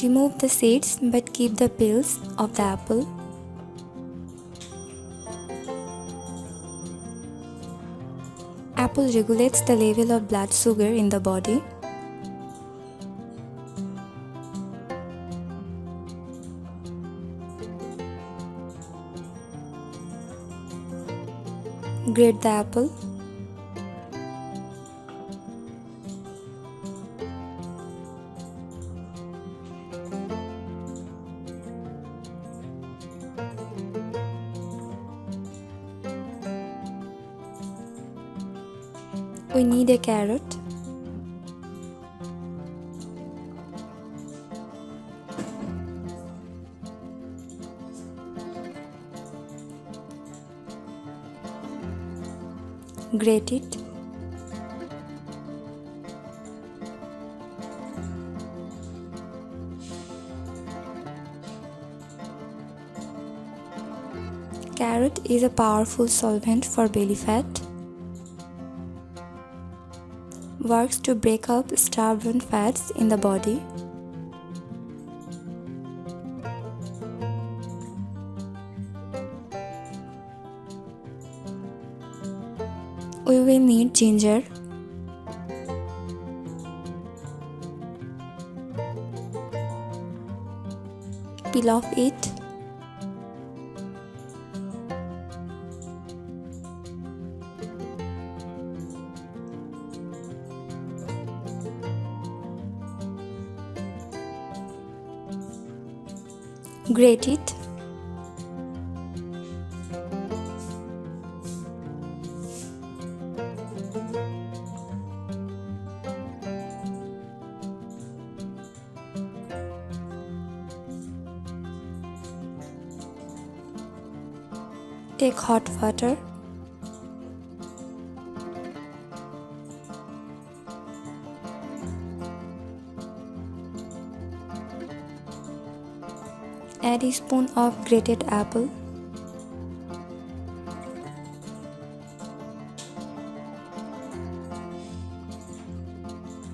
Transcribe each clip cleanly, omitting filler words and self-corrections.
Remove the seeds but keep the peels of the apple. Apple regulates the level of blood sugar in the body. Grate the apple. We need a carrot. Grate it. Carrot is a powerful solvent for belly fat. Works to break up stubborn fats in the body. We will need ginger, peel off it, grate it, take hot water, add a spoon of grated apple,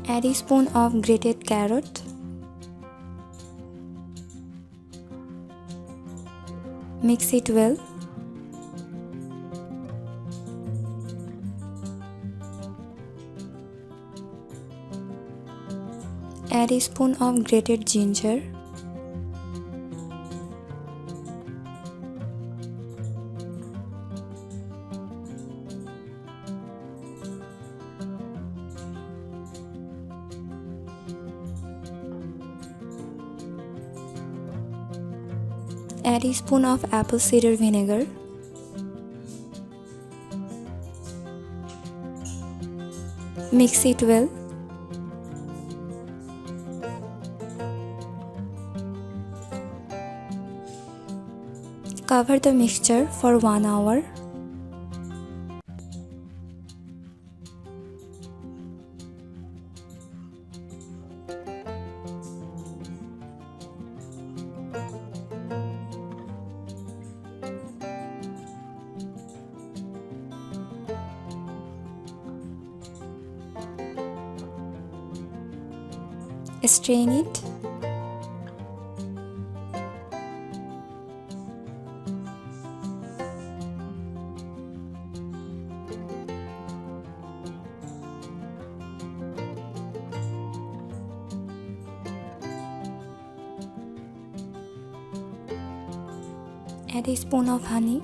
add a spoon of grated carrot, mix it well. Add a spoon of grated ginger, add a spoon of apple cider vinegar, mix it well. Cover the mixture for 1 hour. Strain it. Add a spoon of honey.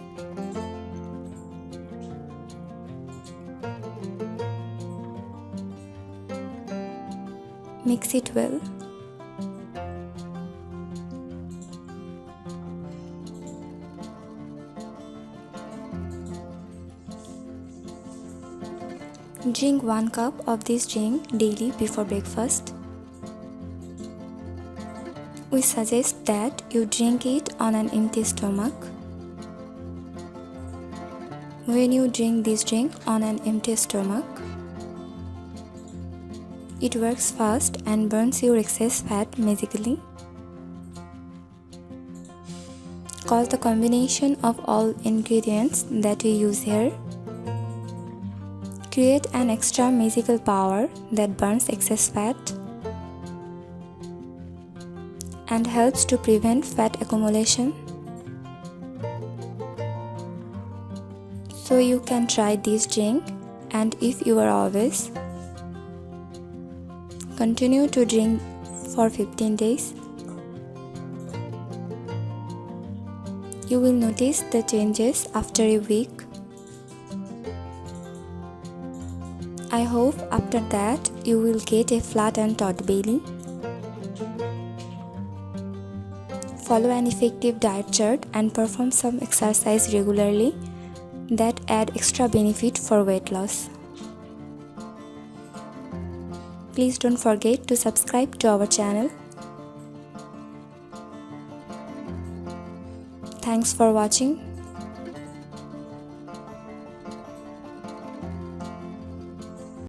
Mix it well. Drink 1 cup of this drink daily before breakfast. We suggest that you drink it on an empty stomach. When you drink this drink on an empty stomach, it works fast and burns your excess fat magically. cause the combination of all ingredients that we use here create an extra magical power that burns excess fat and helps to prevent fat accumulation. So you can try this drink, and if you are obese, continue to drink for 15 days. You will notice the changes after a week. I hope after that you will get a flat and taut belly. Follow an effective diet chart and perform some exercise regularly that add extra benefit for weight loss. Please don't forget to subscribe to our channel. Thanks for watching.